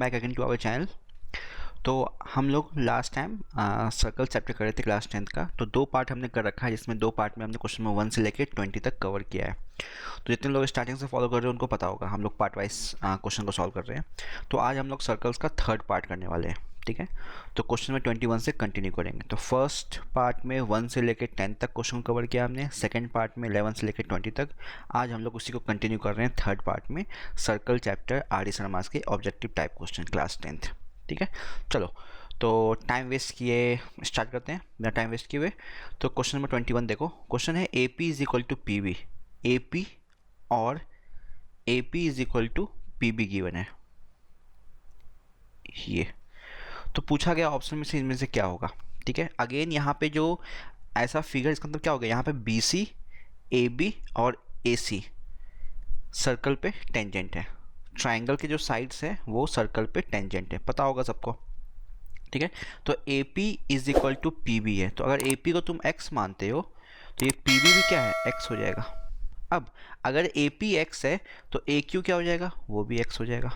Back again to our channel. तो हम लोग लास्ट टाइम सर्कल चैप्टर कर रहे थे क्लास 10th का। तो दो पार्ट हमने कर रखा है, जिसमें दो पार्ट में हमने क्वेश्चन नंबर 1 से लेकर 20 तक कवर किया है। तो जितने लोग स्टार्टिंग से फॉलो कर रहे हैं उनको पता होगा हम लोग पार्ट वाइज क्वेश्चन को सॉल्व कर रहे हैं। तो आज हम लोग सर्कल्स का थर्ड पार्ट करने वाले हैं, ठीक है। तो क्वेश्चन नंबर 21 से कंटिन्यू करेंगे। तो फर्स्ट पार्ट में 1 से लेकर 10 तक क्वेश्चन कवर किया हमने, सेकंड पार्ट में 11 से लेकर 20 तक। आज हम लोग उसी को कंटिन्यू कर रहे हैं थर्ड पार्ट में, circle chapter R D Sharma के objective type question class 10th, ठीक है। चलो, तो टाइम वेस्ट किए स्टार्ट करते हैं बिना टाइम वेस्ट किए हुए। तो क्वेश्चन नंबर 21 देखो, क्वेश्चन है A P is equal to P B. A P और A P is equal to P B given है ये। तो पूछा गया ऑप्शन में से इनमें से क्या होगा, ठीक है। अगेन यहाँ पे जो ऐसा फिगर, इसका मतलब क्या हो गया, यहाँ पे बी सी, ए बी और ए सी सर्कल पे टेंजेंट है। ट्राइंगल के जो साइड्स हैं वो सर्कल पे टेंजेंट है, पता होगा सबको, ठीक है। तो A P is equal to P B है। तो अगर ए पी को तुम x मानते हो तो ये पी बी भी क्या है, x हो जाएगा। अब अगर ए पी एक्स है तो ए क्यू क्या हो जाएगा, वो भी x हो जाएगा।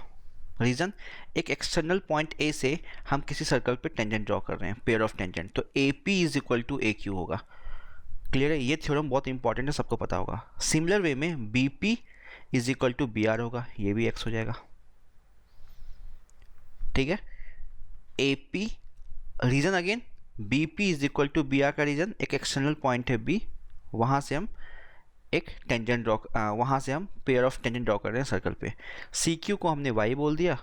रीज़न, एक एक्सटर्नल पॉइंट ए से हम किसी सर्कल पे टेंजेंट ड्रॉ कर रहे हैं, पेयर ऑफ टेंजेंट, तो A P is equal to A Q होगा। क्लियर है, ये थ्योरम बहुत इंपॉर्टेंट है, सबको पता होगा। सिमिलर वे में B P is equal to B R होगा, ये भी x हो जाएगा, ठीक है। A P, reason again B P is equal to B R का रीजन, एक एक्सटर्नल पॉइंट है बी, वहाँ से हम एक टेंजेंट ड्रॉ, वहाँ से हम पेयर ऑफ टेंजेंट ड्रॉ कर रहे हैं सर्कल पे। सी क्यू को हमने वाई बोल दिया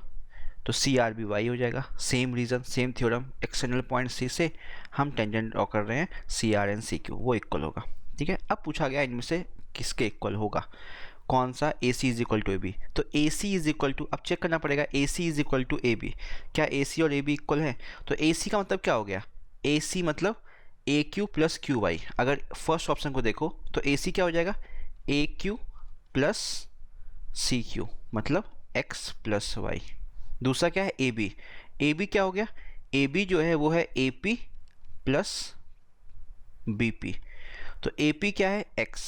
तो सी आर भी वाई हो जाएगा। Same reason, same theorem, external point C से हम टेंजेंट ड्रॉ कर रहे हैं, C R and C Q वो इक्वल होगा, ठीक है। अब पूछा गया इनमें से किसके इक्वल होगा, कौन सा, A C is equal to A B. तो A C is equal to, अब चेक करना पड़ेगा A C is equal to A B, क्या ए सी और ए बी इक्वल है। तो ए सी का मतलब क्या हो गया, ए सी मतलब ए क्यू प्लस क्यू वाई। अगर फर्स्ट ऑप्शन को देखो तो ए सी क्या हो जाएगा, ए क्यू प्लस सी क्यू, मतलब एक्स प्लस वाई। दूसरा क्या है ए बी, ए बी क्या हो गया, ए बी जो है वो है A P plus B P. तो ए पी क्या है एक्स,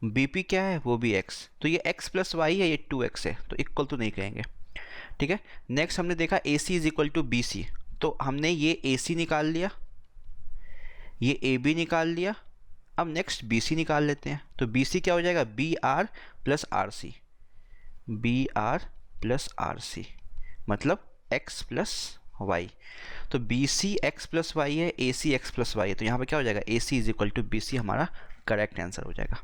बी पी क्या है वो भी x। तो ये x प्लस वाई है, ये 2x है, तो इक्वल तो नहीं कहेंगे, ठीक है। नेक्स्ट हमने देखा A C is equal to B C. तो हमने ये ए सी निकाल लिया, ये ए बी निकाल लिया। अब नेक्स्ट बी सी निकाल लेते हैं। तो बी सी क्या हो जाएगा, B R plus R C, B R plus R C मतलब x प्लस वाई। तो B C X plus Y है, A C X plus Y है, तो यहाँ पे क्या हो जाएगा, A C is equal to B C हमारा करेक्ट आंसर हो जाएगा,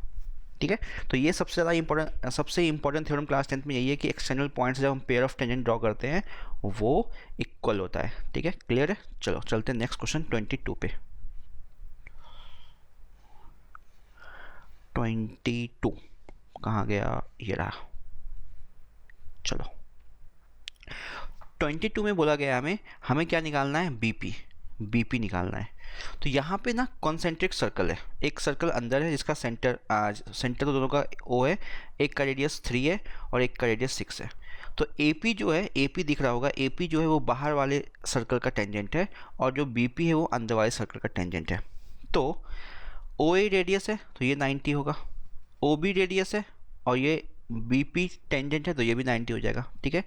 ठीक है। तो ये सबसे ज़्यादा इंपॉर्टेंट, सबसे इंपॉर्टेंट थ्योरम क्लास 10th में यही है कि एक्सटर्नल पॉइंट्स जब हम पेयर ऑफ टेंजेंट ड्रॉ करते हैं वो इक्वल होता है, ठीक है। क्लियर है, चलो चलते हैं नेक्स्ट क्वेश्चन 22 पे। 22 कहाँ गया, ये रहा। चलो 22 में बोला गया हमें क्या निकालना है, बीपी, बीपी निकालना है। तो यहाँ पे ना कॉन्सेंट्रिक सर्कल है, एक सर्कल अंदर है जिसका सेंटर सेंटर तो दोनों का ओ है, एक का रेडियस 3 है और एक का रेडियस 6 है। तो ए पी जो है, ए पी दिख रहा होगा, ए पी जो है वो बाहर वाले सर्कल का टेंजेंट है और जो बी पी है वो अंदर वाले सर्कल का टेंजेंट है। तो ओ ए रेडियस है तो ये 90 होगा, ओ बी रेडियस है और ये बी पी टेंजेंट है तो ये भी 90 हो जाएगा, ठीक है।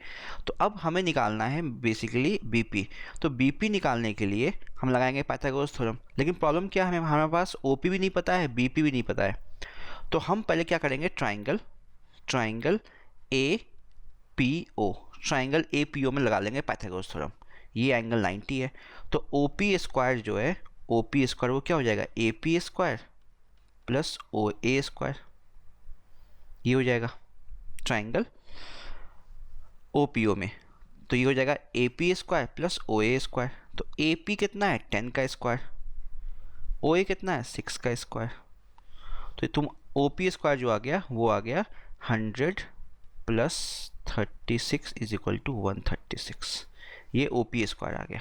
तो अब हमें निकालना है बेसिकली बी पी। तो बी पी निकालने के लिए हम लगाएंगे पाइथागोरस थ्योरम। लेकिन प्रॉब्लम क्या है, हमारे पास ओ पी भी नहीं पता है, बी पी भी नहीं पता है। तो हम पहले क्या करेंगे, triangle A P O, triangle A P O में लगा लेंगे पाइथागोरस थ्योरम। ये एंगल 90 है, तो ओ पी स्क्वायर जो है, ओ पी स्क्वायर वो क्या हो जाएगा, A P square plus O A square, ये हो जाएगा ट्राइंगल ओ पी ओ में। तो ये हो जाएगा A P square plus O A square. तो ए पी कितना है, 10 का स्क्वायर, ओ ए कितना है, 6 का स्क्वायर। तो तुम ओ पी स्क्वायर जो आ गया वो आ गया 100 प्लस 36 इज इक्वल टू 136, ये ओ पी स्क्वायर आ गया,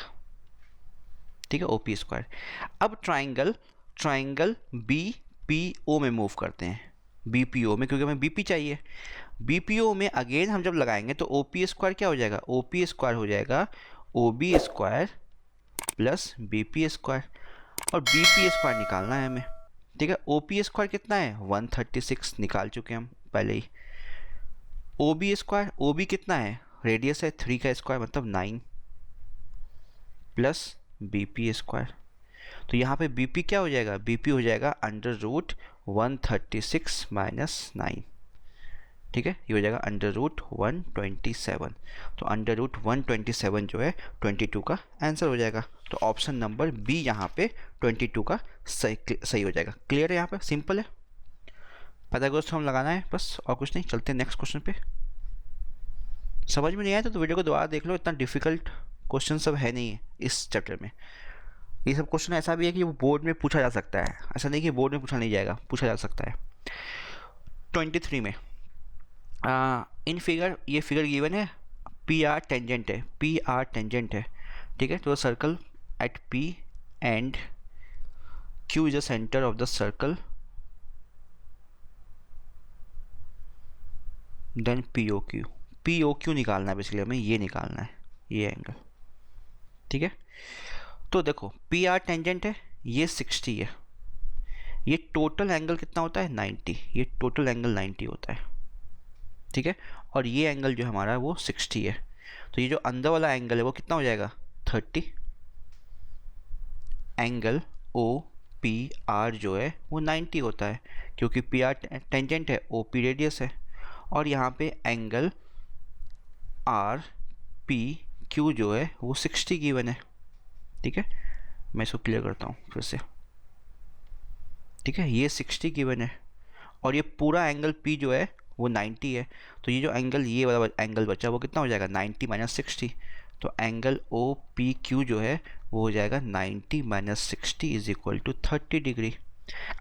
ठीक है, ओ पी स्क्वायर। अब ट्राइंगल बी पी ओ में मूव करते हैं, बी पी ओ में, क्योंकि हमें बी पी चाहिए। बी पी ओ में अगेन हम जब लगाएंगे तो ओ पी स्क्वायर क्या हो जाएगा, ओ पी स्क्वायर हो जाएगा O B square plus B P square, और बी पी स्क्वायर निकालना है हमें, ठीक है। ओ पी स्क्वायर कितना है, 136 निकाल चुके हम पहले ही। O B square, O B कितना है, रेडियस है 3 का स्क्वायर मतलब 9 प्लस बी पी स्क्वायर। तो यहाँ पे बी पी क्या हो जाएगा, बी पी हो जाएगा अंडर रूट 136 माइनस 9, ठीक है, ये हो जाएगा अंडर रूट 127। तो अंडर रूट 127 जो है 22 का आंसर हो जाएगा। तो ऑप्शन नंबर बी यहाँ पे 22 का सही हो जाएगा। क्लियर है, यहाँ पे सिंपल है, पाइथागोरस थ्योरम लगाना है बस और कुछ नहीं। चलते हैं नेक्स्ट क्वेश्चन पे। समझ में नहीं आया तो वीडियो को दोबारा देख लो, इतना डिफिकल्ट क्वेश्चन सब है नहीं है इस चैप्टर में। ये सब क्वेश्चन ऐसा भी है कि वो बोर्ड में पूछा जा सकता है, ऐसा नहीं कि बोर्ड में पूछा नहीं जाएगा, पूछा जा सकता है। 23 में इन फिगर, ये फिगर गिवन है, पी आर टेंजेंट है, पी आर टेंजेंट है, ठीक है। तो circle at P and Q is the centre of the circle, then P O Q, P O Q निकालना है बेसिकली हमें, ये निकालना है ये एंगल, ठीक है। तो देखो पी आर टेंजेंट है, ये 60 है, ये टोटल एंगल कितना होता है 90, ये टोटल एंगल 90 होता है, ठीक है। और ये एंगल जो हमारा है वो 60 है, तो ये जो अंदर वाला एंगल है वो कितना हो जाएगा 30। एंगल ओ पी आर जो है वो 90 होता है क्योंकि पी आर टेंजेंट है, ओ पी रेडियस है, और यहाँ पे एंगल आर पी क्यू जो है वो 60 गिवन है, ठीक है। मैं इसको क्लियर करता हूँ फिर से, ठीक है, ये 60 गिवन है और ये पूरा एंगल पी जो है वो 90 है, तो ये जो एंगल, ये वाला एंगल बचा वो कितना हो जाएगा 90 माइनस 60। तो एंगल ओ पी क्यू जो है वो हो जाएगा 90 minus 60 is equal to 30 degree.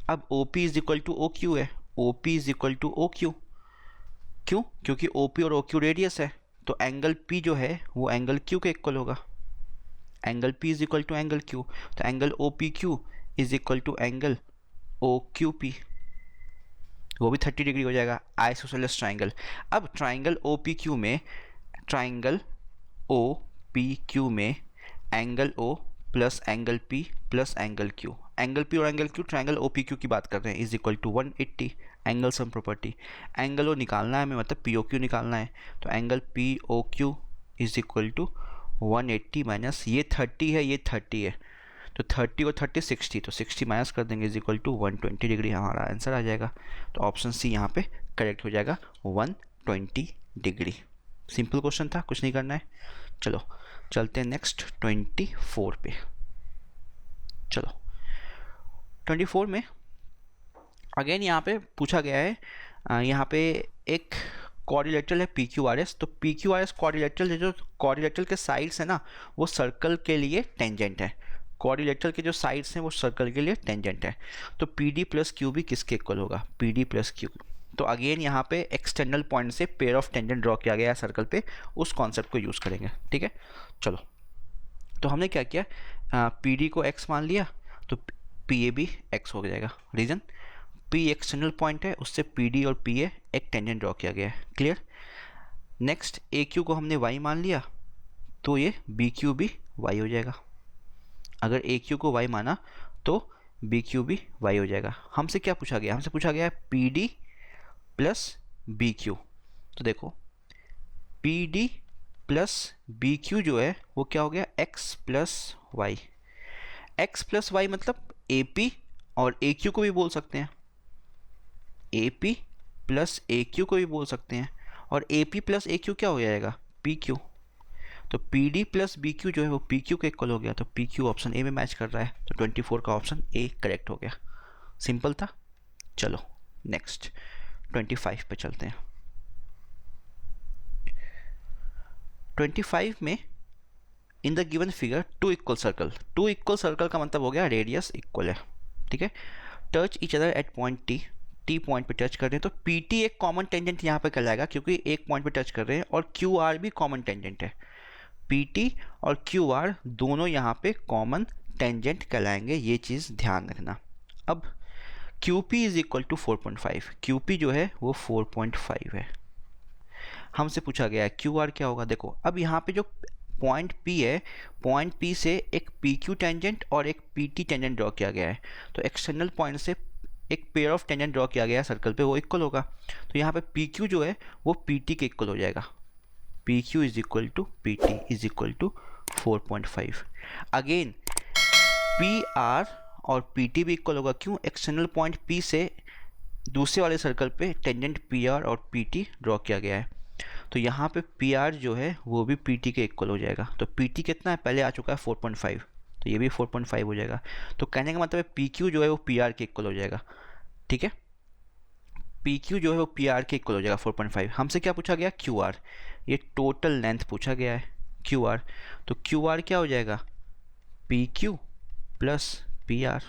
अब O P is equal to O Q है, O P is equal to O Q, क्यों, क्योंकि ओ पी और ओ क्यू रेडियस है, तो एंगल पी जो है वो एंगल क्यू के इक्वल होगा, angle P is equal to angle Q, तो angle O P Q is equal to angle O Q P, वो भी 30 डिग्री हो जाएगा, आइसोसेलेस ट्राइंगल। अब ट्राइंगल ओ पी क्यू में, ट्राइंगल ओ पी क्यू में angle O plus angle P plus angle Q, angle P और angle Q triangle O P Q की बात कर रहे हैं, is equal to 180, angle sum property, angle O निकालना है हमें, मतलब पी ओ क्यू निकालना है, तो angle P O Q is equal to 180 minus ये 30 है, ये 30 है, तो 30 और 30 60, तो 60 माइनस कर देंगे इज इक्वल टू 120 डिग्री, हमारा आंसर आ जाएगा। तो ऑप्शन सी यहाँ पे करेक्ट हो जाएगा 120 डिग्री। सिंपल क्वेश्चन था, कुछ नहीं करना है। चलो चलते हैं नेक्स्ट 24 पे। चलो 24 में अगेन यहाँ पे पूछा गया है, यहाँ पे एक क्वाड्रिलेटरल है पी क्यू आर एस, तो P Q R S quadrilateral है, जो क्वाड्रिलेटरल के साइड्स है ना वो सर्कल के लिए टेंजेंट है, क्वाड्रिलेटरल के जो साइड्स हैं वो सर्कल के लिए टेंजेंट है। तो पी डी प्लस क्यू भी किसके इक्वल होगा, पी डी प्लस क्यू। तो अगेन यहाँ पे एक्सटर्नल पॉइंट से पेयर ऑफ टेंजेंट ड्रॉ किया गया है सर्कल पे, उस कॉन्सेप्ट को यूज़ करेंगे, ठीक है। चलो तो हमने क्या किया, पी डी को एक्स मान लिया, तो पी ए भी एक्स हो जाएगा, रीजन पी एक्सटर्नल पॉइंट है, उससे पी डी और पी ए एक टेंजेंट ड्रॉ किया गया है, क्लियर। नेक्स्ट ए क्यू को हमने वाई मान लिया, तो ये बी क्यू भी वाई हो जाएगा, अगर ए क्यू को वाई माना तो बी क्यू भी वाई हो जाएगा। हमसे क्या पूछा गया, हमसे पूछा गया है P D plus B Q, तो देखो P D plus B Q जो है वो क्या हो गया X plus Y, X plus Y मतलब ए पी और ए क्यू को भी बोल सकते हैं, A P plus A Q को भी बोल सकते हैं, और A P plus A Q क्या हो जाएगा पी क्यू, तो P D plus B Q जो है वो पी क्यू के इक्वल हो गया, तो पी क्यू ऑप्शन ए में मैच कर रहा है, तो 24 का ऑप्शन ए करेक्ट हो गया, सिंपल था। चलो नेक्स्ट 25 पे चलते हैं। 25 में in the given figure two equal circle, two equal circle का मतलब हो गया रेडियस इक्वल है, ठीक है। Touch each other at point T, T point पे टच कर रहे हैं, तो पी टी एक कॉमन टेंजेंट यहाँ पे कहलाएगा क्योंकि एक पॉइंट पे टच कर रहे हैं, और क्यू आर भी कॉमन टेंजेंट है, पी टी और क्यू आर दोनों यहाँ पे कॉमन टेंजेंट कहलाएंगे, ये चीज़ ध्यान रखना। अब Q P is equal to 4.5, Q P जो है वो 4.5 है। हमसे पूछा गया है क्यू आर क्या होगा, देखो अब यहाँ पे जो पॉइंट पी है, पॉइंट पी से एक पी क्यू टेंजेंट और एक पी टी टेंजेंट ड्रॉ किया गया है, तो एक्सटर्नल पॉइंट से एक पेयर ऑफ टेंजेंट ड्रॉ किया गया है सर्कल पे, वो इक्वल होगा, तो यहाँ पे पी क्यू जो है वो पी टी के इक्वल हो जाएगा, P Q is equal to P T is equal to 4.5। Again P R और पी टी भी इक्वल होगा, क्यों? एक्सटर्नल पॉइंट पी से दूसरे वाले सर्कल पे टेंजेंट पी आर और पी टी ड्रॉ किया गया है, तो यहाँ पे पी आर जो है वो भी पी टी के इक्वल हो जाएगा। तो पी टी कितना है? पहले आ चुका है 4.5, तो ये भी 4.5 हो जाएगा। तो कहने का मतलब है पी क्यू जो है वो पी आर के इक्वल हो जाएगा, ठीक है? पी क्यू जो है वो पी आर के इक्वल हो जाएगा 4.5। हमसे क्या पूछा गया? क्यू आर, ये टोटल लेंथ पूछा गया है क्यू आर। तो क्यू आर क्या हो जाएगा? P Q plus P R.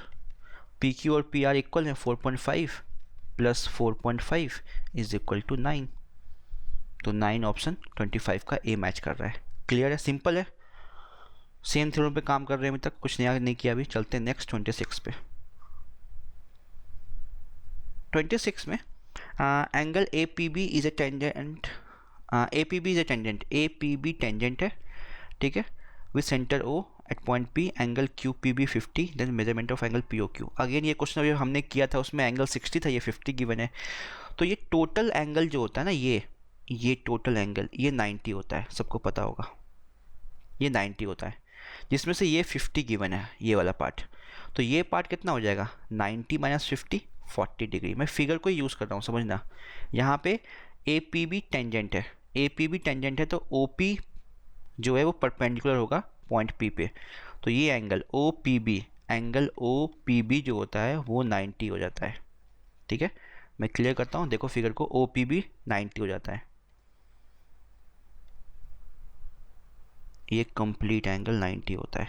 P Q और पी आर इक्वल है 4.5 प्लस 4.5 इज इक्वल टू 9। तो 9 ऑप्शन 25 का ए मैच कर रहा है। क्लियर है? सिंपल है। सेम थ्योरम पे काम कर रहे हैं अभी तक, कुछ नया नहीं किया अभी। चलते हैं नेक्स्ट 26 पे। 26 में angle A P B is a tangent, A P B is a tangent, A P B tangent है, ठीक है, with centre O at point P, angle Q P B 50, then measurement of angle P O Q. Again ये question अभी हमने किया था, उसमें angle 60 था, ये 50 गिवन है। तो ये टोटल एंगल जो होता है ना, ये टोटल एंगल ये 90 होता है, सबको पता होगा, ये 90 होता है, जिसमें से ये 50 गिवन है, ये वाला पार्ट। तो ये पार्ट कितना हो जाएगा? 90 माइनस 50, 40 डिग्री। मैं फिगर को यूज़ कर रहा हूँ, समझना। यहाँ पे ए पी बी टेंजेंट है, ए पी बी टेंजेंट है, तो ओ पी जो है वो परपेंडिकुलर होगा पॉइंट पी पे। तो ये angle O P B, angle O P B जो होता है वो 90 हो जाता है, ठीक है? मैं क्लियर करता हूँ, देखो फिगर को, ओ पी बी 90 हो जाता है। ये कंप्लीट एंगल 90 होता है,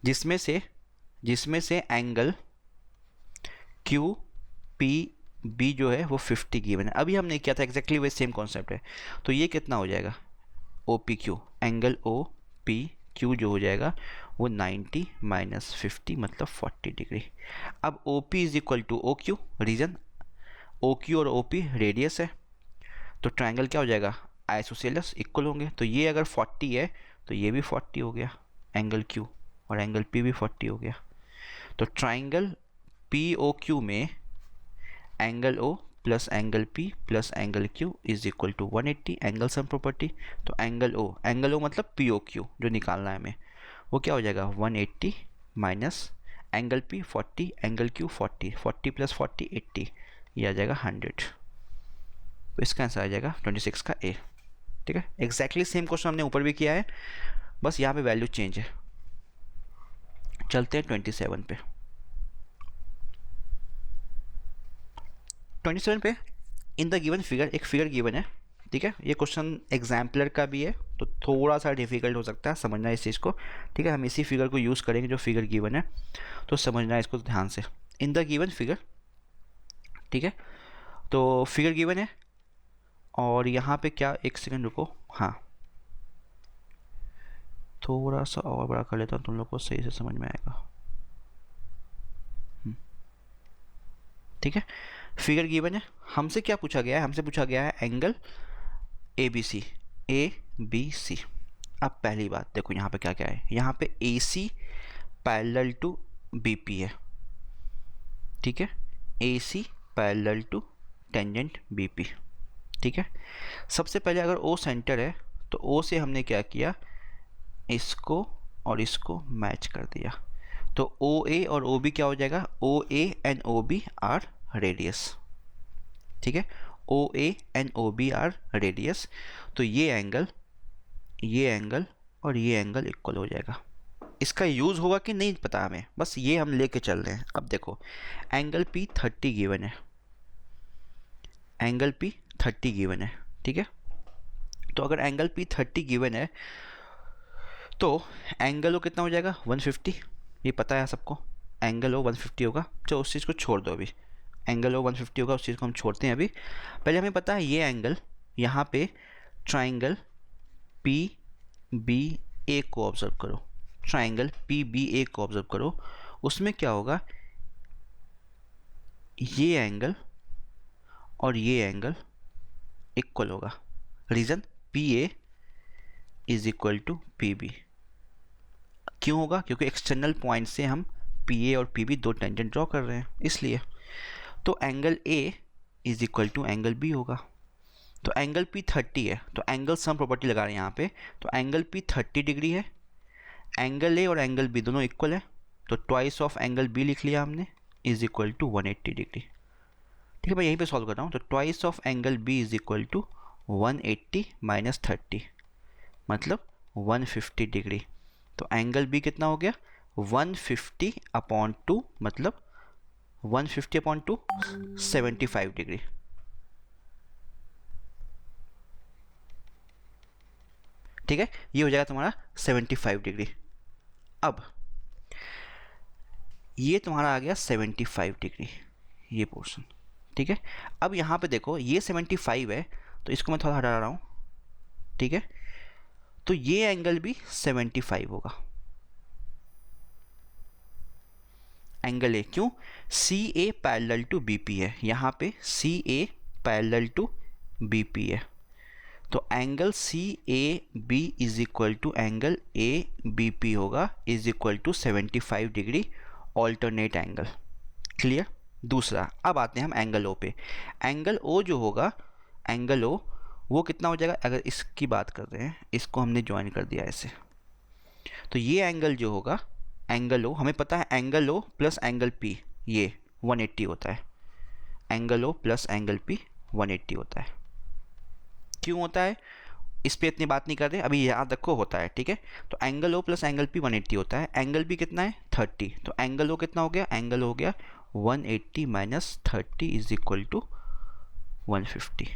जिसमें से एंगल क्यू पी बी जो है वो 50 गिवन है। अभी हमने किया था एग्जैक्टली वही सेम कॉन्सेप्ट है। तो ये कितना हो जाएगा? O P Q, angle O P Q जो हो जाएगा वो 90 माइनस 50 मतलब 40 डिग्री। अब O P is equal to O Q, reason O Q और ओ पी रेडियस है, तो ट्राइंगल क्या हो जाएगा? आइसोसेलेस, इक्वल होंगे। तो ये अगर 40 है तो ये भी 40 हो गया एंगल क्यू, और एंगल पी भी 40 हो गया। तो ट्राइंगल पी ओ क्यू में angle O plus angle P plus angle Q is equal to 180, angle sum property. तो एंगल ओ मतलब पी ओ क्यू जो निकालना है हमें, वो क्या हो जाएगा? 180 minus angle P 40, angle Q 40, 40 plus 40 80, ये आ जाएगा 100। तो इसका आंसर आ जाएगा 26 का ए, ठीक है? एग्जैक्टली सेम क्वेश्चन हमने ऊपर भी किया है, बस यहाँ पे वैल्यू चेंज है। चलते हैं 27 पे। 27 पे इन द गिवन फिगर, एक फिगर गिवन है, ठीक है? ये क्वेश्चन एग्जाम्पलर का भी है, तो थोड़ा सा डिफिकल्ट हो सकता है समझना इस चीज़ को, ठीक है? हम इसी फिगर को यूज़ करेंगे जो फिगर गिवन है, तो समझना इसको ध्यान से। इन द गिवन फिगर, ठीक है? तो फिगर गिवन है, और यहाँ पे क्या, एक सेकंड रुको, हाँ थोड़ा सा और बड़ा कर लेता हूँ, तुम लोग को सही से समझ में आएगा, ठीक है? फिगर गिवन है, हमसे क्या पूछा गया है? हमसे पूछा गया है angle A B C, A B C. अब पहली बात देखो यहाँ पे क्या क्या है, यहाँ पे A C parallel to B P है, ठीक है? A C parallel to tangent B P, ठीक है? सबसे पहले अगर ओ सेंटर है तो ओ से हमने क्या किया, इसको और इसको मैच कर दिया, तो ओ ए और ओ बी क्या हो जाएगा? O A and O B are radius, ठीक है? O A and O B are radius. तो ये एंगल और ये एंगल इक्वल हो जाएगा। इसका यूज़ होगा कि नहीं पता हमें, बस ये हम लेके चल रहे हैं। अब देखो एंगल पी 30 गिवन है, एंगल पी 30 गिवन है, ठीक है? तो अगर एंगल पी 30 गिवन है तो एंगल ओ कितना हो जाएगा? 150, ये पता है सबको, एंगल ओ 150 होगा। तो उस चीज़ को छोड़ दो अभी, एंगल ओ 150 होगा, उस चीज़ को हम छोड़ते हैं अभी। पहले हमें पता है ये एंगल, यहाँ पे ट्राइंगल पी बी ए को ऑब्जर्व करो, ट्राइंगल पी बी ए को ऑब्जर्व करो, उसमें क्या होगा? ये एंगल और ये एंगल इक्वल होगा। Reason P A is equal to P B, क्यों होगा? क्योंकि एक्सटर्नल पॉइंट से हम पी ए और पी बी दो टेंजेंट ड्रॉ कर रहे हैं, इसलिए। तो angle A is equal to angle B होगा, तो एंगल पी 30 है, तो एंगल सम प्रॉपर्टी लगा रहे हैं यहाँ पे, तो एंगल पी 30 डिग्री है, एंगल ए और एंगल बी दोनों इक्वल है, तो ट्वाइस ऑफ एंगल बी लिख लिया हमने, इज इक्वल टू 180 डिग्री। ठीक है, मैं यहीं पे सॉल्व कर रहा हूँ, तो twice of angle B is equal to 180 minus 30 मतलब 150 डिग्री। तो एंगल बी कितना हो गया 150 अपॉन 2 मतलब 150 अपॉन 2 75 डिग्री। ठीक है, ये हो जाएगा तुम्हारा 75 डिग्री। अब ये तुम्हारा आ गया 75 डिग्री ये पोर्शन। ठीक है, अब यहाँ पे देखो ये 75 है, तो इसको मैं थोड़ा हटा रहा हूँ। ठीक है, तो ये एंगल भी 75 होगा, एंगल ए, क्यों, C A parallel to B P है, यहाँ पे C A parallel to B P है, तो angle C A B is equal to angle A B P होगा, is equal to 75 degree alternate angle. Clear. दूसरा, अब आते हैं हम एंगल ओ पे। एंगल ओ जो होगा, एंगल ओ वो कितना हो जाएगा, अगर इसकी बात कर रहे हैं, इसको हमने ज्वाइन कर दिया ऐसे, तो ये एंगल जो होगा, एंगल ओ हमें पता है, angle O plus angle P ये 180 होता है, angle O plus angle P 180 होता है। क्यों होता है, इस पे इतनी बात नहीं कर रहे, अभी याद रखो होता है। ठीक है, तो angle O plus angle P 180 होता है, एंगल बी कितना है 30, तो एंगल ओ कितना हो गया, एंगल हो गया 180 माइनस 30 इज इक्वल टू 150,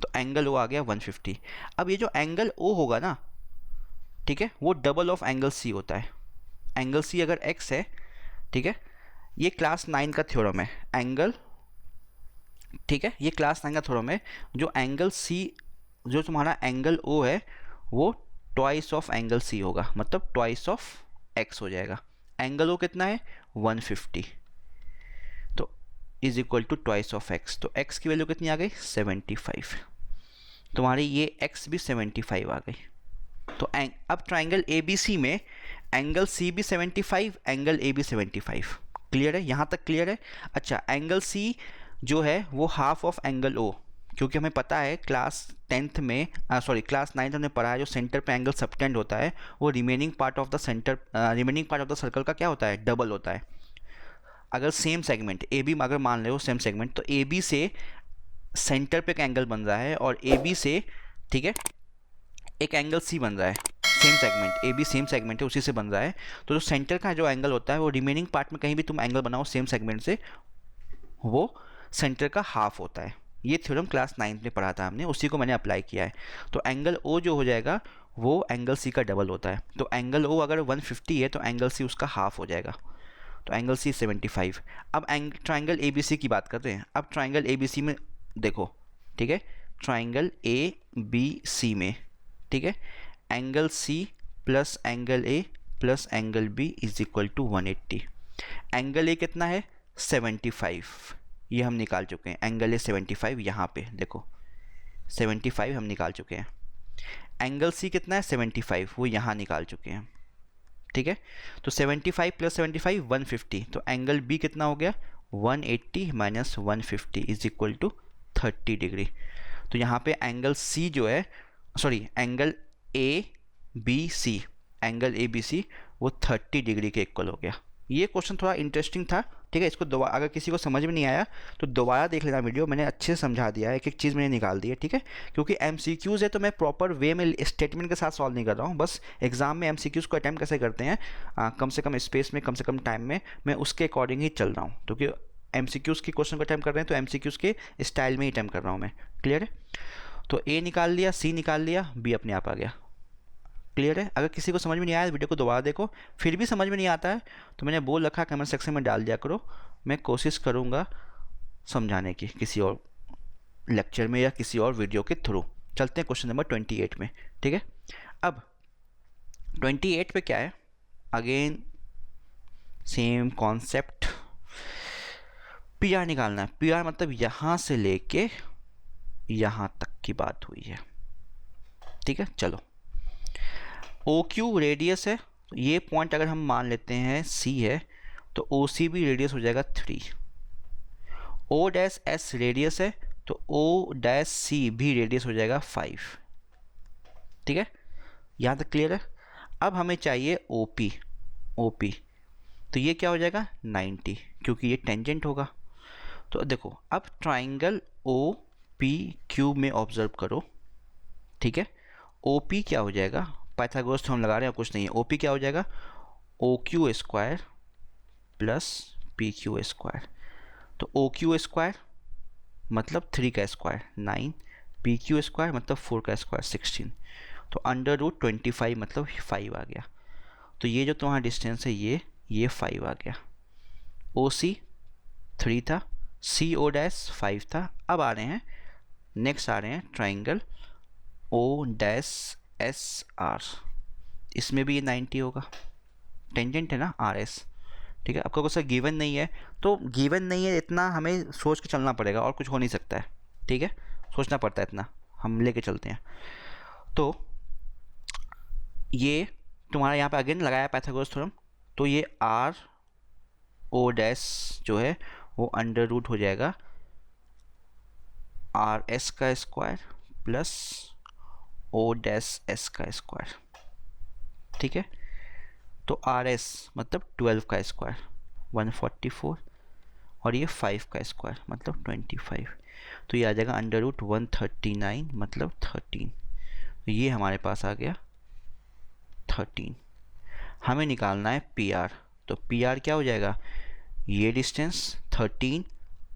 तो एंगल ओ आ गया 150। अब ये जो एंगल ओ होगा ना, ठीक है, वो डबल ऑफ एंगल सी होता है। एंगल सी अगर x है, ठीक है, ये क्लास 9 का थ्योरम है एंगल, ठीक है, ये क्लास 9 का थ्योरम है, जो एंगल सी, जो तुम्हारा एंगल ओ है वो ट्वाइस ऑफ एंगल सी होगा, मतलब ट्वाइस ऑफ x हो जाएगा। एंगल ओ कितना है 150, तो is equal to twice of x, तो x की वैल्यू कितनी आ गई 75, तुम्हारी ये x भी 75 आ गई। तो अब ट्राइंगल ए बी सी में एंगल सी भी 75, एंगल ए भी 75। क्लियर है, यहाँ तक क्लियर है। अच्छा, एंगल सी जो है वो हाफ ऑफ एंगल ओ, क्योंकि हमें पता है क्लास 10th में क्लास 9th हमने पढ़ा है, जो सेंटर पे एंगल सबटेंड होता है वो remaining part of the centre, remaining part of the circle का क्या होता है, डबल होता है। अगर सेम सेगमेंट ए बी अगर मान लो सेम सेगमेंट, तो ए बी से सेंटर पे एक एंगल बन रहा है और ए बी से, ठीक है, एक एंगल सी बन रहा है, same segment A B same segment है, उसी से बन रहा है, तो जो सेंटर का जो एंगल होता है वो रिमेनिंग पार्ट में कहीं भी तुम एंगल बनाओ सेम सेगमेंट से, वो सेंटर का हाफ होता है। ये थ्योरम क्लास 9th में पढ़ा था हमने, उसी को मैंने अप्लाई किया है। तो एंगल ओ जो हो जाएगा वो एंगल सी का डबल होता है, तो एंगल ओ अगर 150 है तो एंगल सी उसका हाफ हो जाएगा, तो एंगल सी 75। अब ट्राइंगल ए बी सी की बात करते हैं। अब ट्राइंगल ए बी सी में देखो, ठीक है, ट्राइंगल ए बी सी में, ठीक है, angle C plus angle A plus angle B is equal to 180। Angle A कितना है 75, ये हम निकाल चुके हैं, एंगल ए 75, यहाँ पे देखो 75 हम निकाल चुके हैं। एंगल सी कितना है 75, वो यहाँ निकाल चुके हैं। ठीक है, तो 75 प्लस 75 150, तो एंगल बी कितना हो गया 180 minus 150 is equal to 30 degree. तो यहाँ पे एंगल सी जो है, angle A B C, angle A B C वो 30 डिग्री के इक्वल हो गया। ये क्वेश्चन थोड़ा इंटरेस्टिंग था। ठीक है, इसको दोबारा अगर किसी को समझ में नहीं आया तो दोबारा देख लेना वीडियो, मैंने अच्छे से समझा दिया है, एक एक चीज़ मैंने निकाल दी है। ठीक है, क्योंकि MCQs है तो मैं प्रॉपर वे में स्टेटमेंट के साथ सॉल्व नहीं कर रहा हूँ, बस एग्जाम में MCQs को अटैम्प्ट कैसे करते हैं कम से कम स्पेस में, कम से कम टाइम में, मैं उसके अकॉर्डिंग ही चल रहा हूँ। क्योंकि MCQs की क्वेश्चन को अटैम्प्ट कर रहे हैं तो MCQs के स्टाइल में ही अटैम्प्ट कर रहा हूँ मैं। क्लियर है, तो ए निकाल लिया, सी निकाल लिया, बी अपने आप आ गया। क्लियर है, अगर किसी को समझ में नहीं आया वीडियो को दोबारा देखो, फिर भी समझ में नहीं आता है तो मैंने बोल रखा कमेंट सेक्शन में डाल दिया करो, मैं कोशिश करूँगा समझाने की किसी और लेक्चर में या किसी और वीडियो के थ्रू। चलते हैं क्वेश्चन नंबर 28 में। ठीक है, अब 28 पे क्या है, again same concept, P R निकालना है। पी आर मतलब यहाँ से लेके यहाँ तक की बात हुई है। ठीक है, चलो, ओ क्यू रेडियस है, तो ये पॉइंट अगर हम मान लेते हैं सी है तो ओ सी भी रेडियस हो जाएगा 3। ओ डैश एस रेडियस है तो ओ डैश सी भी रेडियस हो जाएगा 5। ठीक है, यहाँ तक क्लियर है। अब हमें चाहिए ओ पी। ओ पी तो ये क्या हो जाएगा 90, क्योंकि ये टेंजेंट होगा। तो देखो अब ट्राइंगल ओ पी क्यू में ऑब्जर्व करो। ठीक है, ओ पी क्या हो जाएगा, पाइथागोरस थ्योरम लगा रहे हैं, कुछ नहीं है। ओ पी क्या हो जाएगा, O Q square plus P Q square. तो ओ क्यू स्क्वायर मतलब 3 का स्क्वायर 9, पी क्यू स्क्वायर मतलब 4 का स्क्वायर 16। तो अंडर रूट 25 मतलब 5 आ गया। तो ये जो तुम्हारा डिस्टेंस है ये 5 आ गया। ओ सी 3 था, सी ओ डैश 5 था। अब आ रहे हैं नेक्स्ट, आ रहे हैं triangle O dash S R. इसमें भी ये 90 होगा, टेंजेंट है ना आर एस। ठीक है, आपका कुछ गिवन नहीं है, तो गिवन नहीं है इतना हमें सोच के चलना पड़ेगा, और कुछ हो नहीं सकता है। ठीक है, सोचना पड़ता है इतना, हम लेके चलते हैं। तो ये तुम्हारा यहाँ पे अगेन लगाया पाइथागोरस थ्योरम, तो ये आर ओ डैश जो है वो अंडर रूट हो जाएगा आर एस का square plus O dash S का स्क्वायर। ठीक है, तो आर एस मतलब 12 का स्क्वायर 144, और ये 5 का स्क्वायर मतलब 25। तो ये आ जाएगा अंडर रूट 139 मतलब 13। तो ये हमारे पास आ गया 13। हमें निकालना है पी आर। तो पी आर क्या हो जाएगा, ये distance 13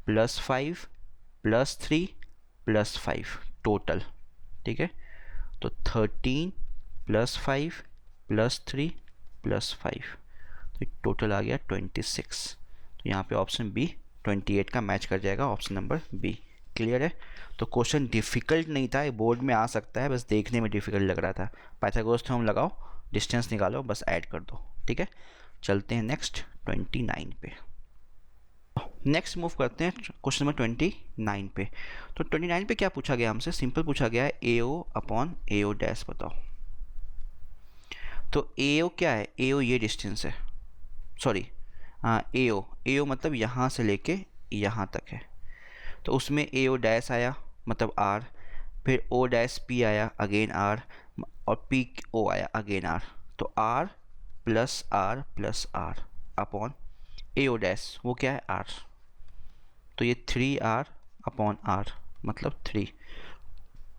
plus 5 plus 3 plus 5 total. ठीक है, तो 13 प्लस 5 प्लस 3 प्लस 5, तो टोटल आ गया 26। तो यहाँ पे ऑप्शन बी 28 का मैच कर जाएगा, ऑप्शन नंबर बी। क्लियर है। तो क्वेश्चन डिफ़िकल्ट नहीं था, बोर्ड में आ सकता है, बस देखने में डिफ़िकल्ट लग रहा था। पाइथागोरस थ्योरम लगाओ, डिस्टेंस निकालो, बस ऐड कर दो। ठीक है, चलते हैं नेक्स्ट 29 पे। नेक्स्ट मूव करते हैं क्वेश्चन नंबर 29 पे। तो 29 पे क्या पूछा गया हमसे, सिंपल पूछा गया है ए O upon A O dash बताओ। तो ए ओ क्या है, ए ओ ये डिस्टेंस है, सॉरी ए ओ मतलब यहाँ से लेके यहाँ तक है। तो उसमें ए ओ डैश आया मतलब आर, फिर ओ डैश पी आया अगेन आर, और पी ओ आया अगेन आर। तो R plus R upon A O dash वो क्या है आर। तो ये 3r अपॉन आर मतलब 3।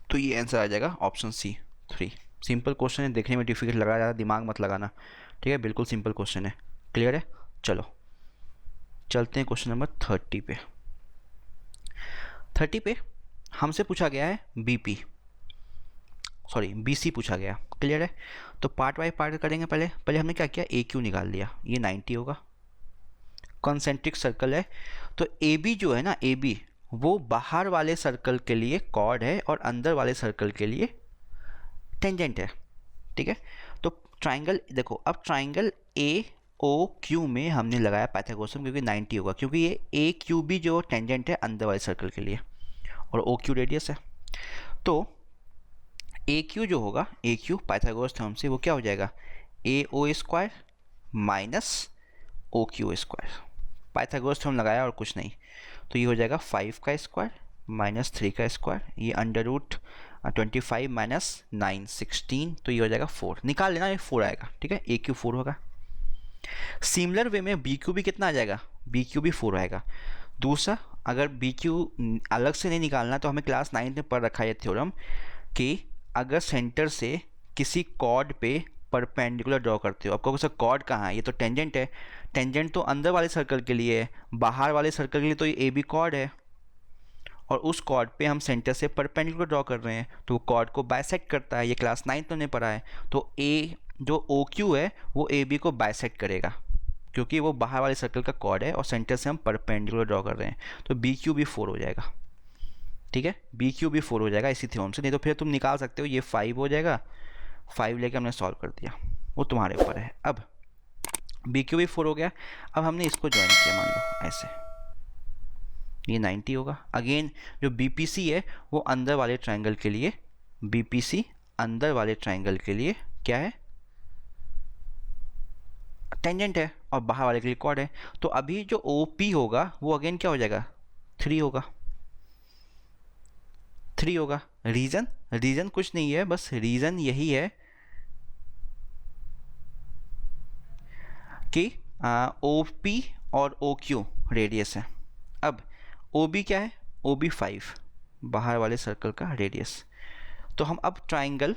तो ये आंसर आ जाएगा ऑप्शन सी 3। सिंपल क्वेश्चन है, देखने में डिफिकल्ट लगा रहा है, दिमाग मत लगाना। ठीक है, बिल्कुल सिंपल क्वेश्चन है। क्लियर है, चलो चलते हैं क्वेश्चन नंबर 30 पे। 30 पे हमसे पूछा गया है बीपी, सॉरी बीसी पूछा गया। क्लियर है, तो पार्ट बाय पार्ट करेंगे। पहले हमने क्या किया, ए क्यू निकाल लिया, ये 90 होगा। कॉन्सेंट्रिक सर्कल है, तो ए बी जो है ना, ए बी वो बाहर वाले सर्कल के लिए कॉर्ड है और अंदर वाले सर्कल के लिए टेंजेंट है। ठीक है, तो ट्राइंगल देखो, अब ट्राइंगल ए ओ क्यू में हमने लगाया पाइथागोरस थ्योरम, क्योंकि 90 होगा, क्योंकि ये ए क्यू भी जो टेंजेंट है अंदर वाले सर्कल के लिए, और ओ क्यू रेडियस है। तो ए क्यू जो होगा, ए क्यू पाइथागोरस थ्योरम से वो क्या हो जाएगा, A O square minus O Q square. Pythagoras theorem लगाया और कुछ नहीं, तो ये हो जाएगा 5 का स्क्वायर माइनस 3 का स्क्वायर, ये अंडर रूट 25 माइनस 9 16, तो ये हो जाएगा 4। निकाल लेना, ये 4 आएगा। ठीक है, ए क्यू 4 होगा। सिमिलर वे में बी क्यू भी कितना आ जाएगा, बी क्यू भी 4 आएगा। दूसरा, अगर बी क्यू अलग से नहीं निकालना तो हमें क्लास 9 में पढ़ रखा है थ्योरम कि अगर सेंटर से किसी कॉर्ड पे परपेंडिकुलर ड्रॉ करते हो, आपको सर कॉर्ड कहाँ है, ये तो टेंजेंट है, टेंजेंट तो अंदर वाले सर्कल के लिए है, बाहर वाले सर्कल के लिए तो ये ए बी कॉर्ड है, और उस कॉर्ड पे हम सेंटर से परपेंडिकुलर ड्रॉ कर रहे हैं, तो वो कॉर्ड को बाइसेक्ट करता है। ये क्लास 9 में पढ़ा है। तो ए जो ओ क्यू है वो ए बी को बाइसेक्ट करेगा, क्योंकि वो बाहर वाले सर्कल का कॉर्ड है और सेंटर से हम परपेंडिकुलर ड्रॉ कर रहे हैं। तो बी क्यू भी 4 हो जाएगा। ठीक है, बी क्यू भी 4 हो जाएगा इसी थ्योरम से, नहीं तो फिर तुम निकाल सकते हो, ये 5 हो जाएगा। 5 लेके हमने सॉल्व कर दिया, वो तुम्हारे ऊपर है। अब बी क्यू भी 4 हो गया। अब हमने इसको ज्वाइन किया, मान लो ऐसे, ये 90 होगा। अगेन जो बी पी सी है वो अंदर वाले ट्राइंगल के लिए, बी पी सी अंदर वाले ट्राइंगल के लिए क्या है, टेंजेंट है, और बाहर वाले के लिए कॉर्ड है। तो अभी जो ओ पी होगा वो अगेन क्या हो जाएगा, 3 होगा। 3 होगा। रीज़न कुछ नहीं है, बस रीज़न यही है कि OP और OQ रेडियस है। अब OB क्या है? OB 5 बाहर वाले सर्कल का रेडियस। तो हम अब ट्राइंगल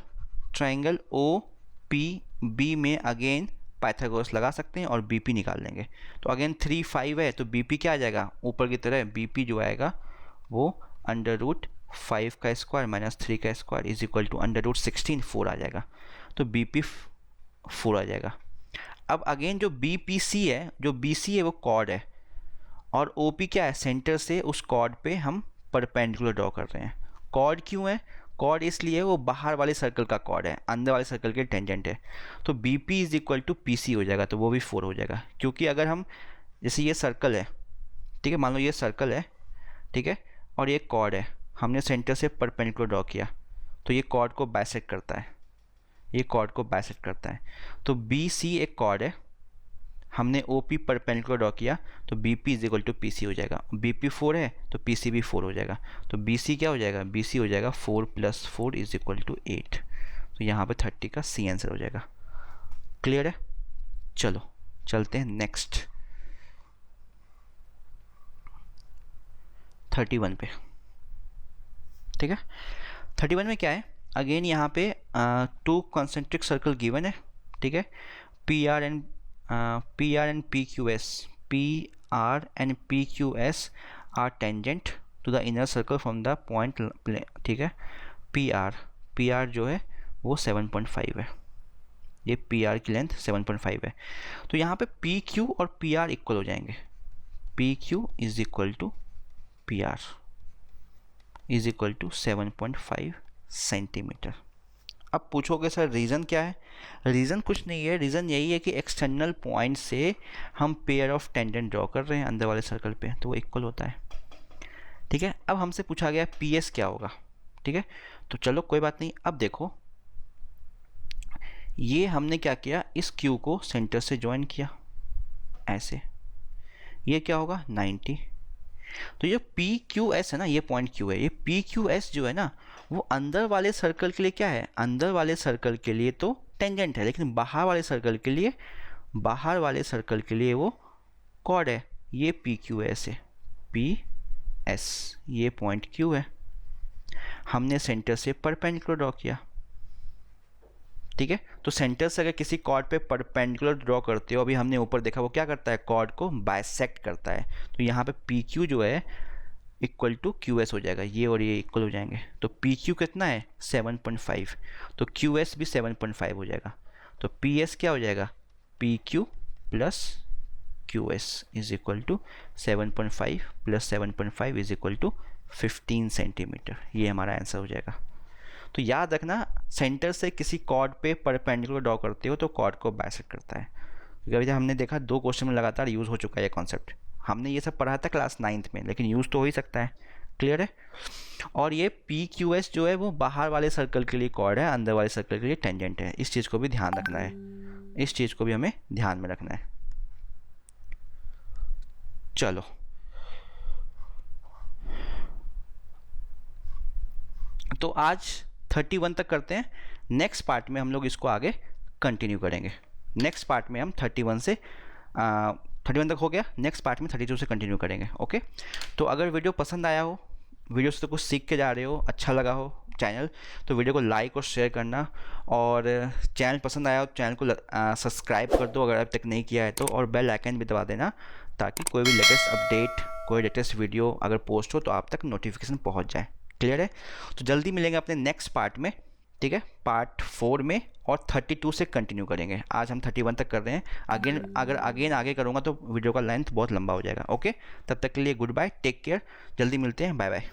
OPB में अगेन पाइथागोरस लगा सकते हैं और BP निकाल लेंगे। तो अगेन 3 5 है, तो BP क्या आ जाएगा? ऊपर की तरह BP जो आएगा वो √5 का स्क्वायर माइनस 3 का स्क्वायर इज इक्वल टू √16 4 आ जाएगा। तो BP 4 आ जाएगा। अब अगेन जो BPC है, जो BC है वो कॉर्ड है, और OP क्या है? सेंटर से उस कॉर्ड पे हम परपेंडिकुलर ड्रॉ कर रहे हैं। कॉर्ड क्यों है? कॉर्ड इसलिए वो बाहर वाले सर्कल का कॉर्ड है, अंदर वाले सर्कल के टेंजेंट है। तो BP is equal to PC हो जाएगा, तो वो भी 4 हो जाएगा। क्योंकि अगर हम, जैसे ये सर्कल है, ठीक है, मान लो ये सर्कल है, ठीक है, और ये कॉर्ड है, हमने सेंटर से परपेंडिकुलर ड्रॉ किया, तो ये कॉर्ड को बाइसेक्ट करता है, ये कॉर्ड को बाइसेक्ट करता है। तो BC एक कॉर्ड है, हमने OP परपेंडिकुलर ड्रॉ किया, तो BP is equal to PC हो जाएगा। BP 4 है तो PC भी 4 हो जाएगा। तो BC क्या हो जाएगा? BC हो जाएगा 4 + 4 इज इक्वल टू 8। तो यहाँ पे 30 का C आंसर हो जाएगा। क्लियर है? चलो चलते हैं नेक्स्ट 31 पे। ठीक है, 31 में क्या है? अगेन यहाँ पे 2 कॉन्सेंट्रिक सर्कल गिवन है, ठीक है, PR and PQS are tangent to the inner circle from the point, ठीक है। PR जो है वो 7.5 है, ये PR की लेंथ 7.5 है। तो यहाँ पे PQ और PR इक्वल हो जाएंगे। PQ is equal to PR is equal to 7.5 centimetre. अब पूछोगे सर रीज़न क्या है? रीज़न कुछ नहीं है, रीज़न यही है कि एक्सटर्नल पॉइंट से हम पेयर ऑफ टेंजेंट ड्रॉ कर रहे हैं अंदर वाले सर्कल पे, तो वो इक्वल होता है। ठीक है, अब हमसे पूछा गया PS क्या होगा, ठीक है, तो चलो कोई बात नहीं। अब देखो ये हमने क्या किया, इस Q को सेंटर से ज्वाइन किया ऐसे, ये क्या होगा 90। तो ये PQS है ना, ये पॉइंट Q है, ये PQS जो है ना वो अंदर वाले सर्कल के लिए क्या है? अंदर वाले सर्कल के लिए तो टेंजेंट है, लेकिन बाहर वाले सर्कल के लिए वो कॉर्ड है। ये PQS है, PS ये पॉइंट Q है, हमने सेंटर से परपेंडिकुलर ड्रॉ किया, ठीक है। तो सेंटर से अगर किसी कॉर्ड पे परपेंडिकुलर ड्रॉ करते हो, अभी हमने ऊपर देखा वो क्या करता है? कॉर्ड को बाइसेक्ट करता है। तो यहाँ पे PQ जो है इक्वल टू QS हो जाएगा, ये और ये इक्वल हो जाएंगे। तो PQ कितना है? 7.5, तो QS भी 7.5 हो जाएगा। तो PS क्या हो जाएगा? PQ plus QS is equal to 7.5 + 7.5 is equal to 15 centimetre. ये हमारा आंसर हो जाएगा। तो याद रखना, सेंटर से किसी कॉर्ड पे परपेंडिकुलर ड्रॉ करते हो तो कॉर्ड को बाइसेक्ट करता है। क्योंकि अभी हमने देखा 2 क्वेश्चन में लगातार यूज़ हो चुका है ये कॉन्सेप्ट। हमने ये सब पढ़ा था क्लास 9th में, लेकिन यूज़ तो हो ही सकता है। क्लियर है? और ये PQS जो है वो बाहर वाले सर्कल के लिए कॉर्ड है, अंदर वाले सर्कल के लिए टेंजेंट है। इस चीज़ को भी ध्यान रखना है, इस चीज़ को भी हमें ध्यान में रखना है। चलो तो आज 31 तक करते हैं। नेक्स्ट पार्ट में हम लोग इसको आगे कंटिन्यू करेंगे। नेक्स्ट पार्ट में हम 31 तक हो गया, नेक्स्ट पार्ट में 32 से कंटिन्यू करेंगे। ओके, तो अगर वीडियो पसंद आया हो, वीडियो से तो कुछ सीख के जा रहे हो, अच्छा लगा हो चैनल, तो वीडियो को लाइक और शेयर करना, और चैनल पसंद आया हो तो चैनल को सब्सक्राइब कर दो अगर अब तक नहीं किया है तो, और बेल आइकन भी दबा देना ताकि कोई भी लेटेस्ट अपडेट, कोई लेटेस्ट वीडियो अगर पोस्ट हो तो आप तक नोटिफिकेशन पहुँच जाए। क्लियर है? तो जल्दी मिलेंगे अपने नेक्स्ट पार्ट में, ठीक है, पार्ट 4 में, और 32 से कंटिन्यू करेंगे। आज हम 31 तक कर रहे हैं। अगर आगे करूँगा तो वीडियो का लेंथ बहुत लंबा हो जाएगा। ओके, तब तक के लिए गुड बाय, टेक केयर, जल्दी मिलते हैं, बाय बाय।